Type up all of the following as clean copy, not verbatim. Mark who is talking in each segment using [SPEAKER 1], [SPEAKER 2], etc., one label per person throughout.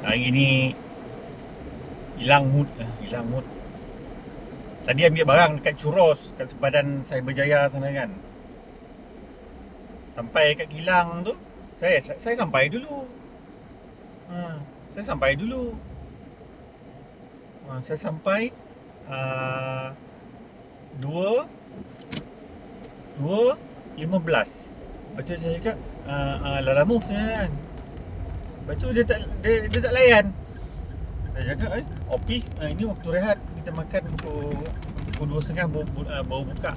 [SPEAKER 1] Hari ni hilang mood lah, hilang mood. Tadi ambil barang dekat Churros, kat sepadan Cyberjaya sana kan. Sampai kat kilang tu, saya sampai dulu. Saya sampai dulu. Saya sampai uh, 2:15. Lepas tu saya cakap Lala Move kan. Lepas tu dia tak layan. Saya cakap office ini waktu rehat, kita makan pukul 2.30 baru buka.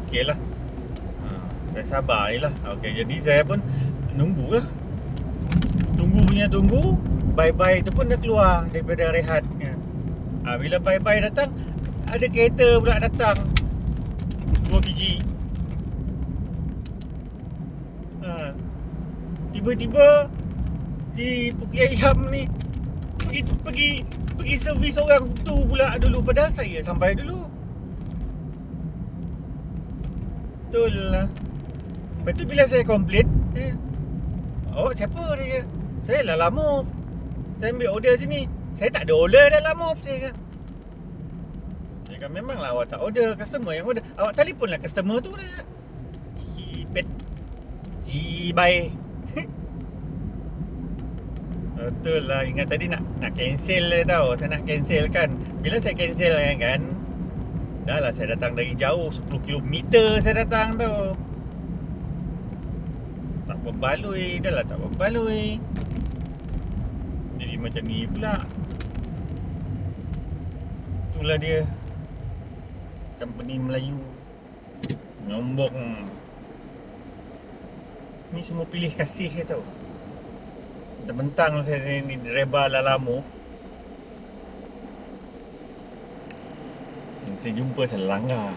[SPEAKER 1] Okey lah. Saya sabar je lah. Okey, jadi saya pun nunggulah. Tunggu. Bye-bye tu pun dah keluar daripada rehat kan. Bila bye-bye datang, ada kereta pula datang 2 biji. Tiba-tiba si Puki Ayam ni pergi servis orang tu pula dulu, padahal saya sampai dulu. Betul lah. Lepas tu bila saya komplain, siapa dia? Saya Lala Move. Saya ambil order sini. Saya tak ada order Lala Move, dia kata. Dia kata memanglah awak tak order, customer yang order. Awak telefonlah customer tu, dia. Cipet. Cibai. Betul lah. Ingat tadi nak cancel dia tau. Saya nak cancel kan. Bila saya cancel kan, dah lah saya datang dari jauh, 10 km saya datang tu. Tak berbaloi. Dah lah tak berbaloi. Jadi macam ni pula. Itulah dia, company Melayu nyombong. Ni semua pilih kasih je tau. Bentang saya ni driver Lala Move. Saya jumpa, saya langgar.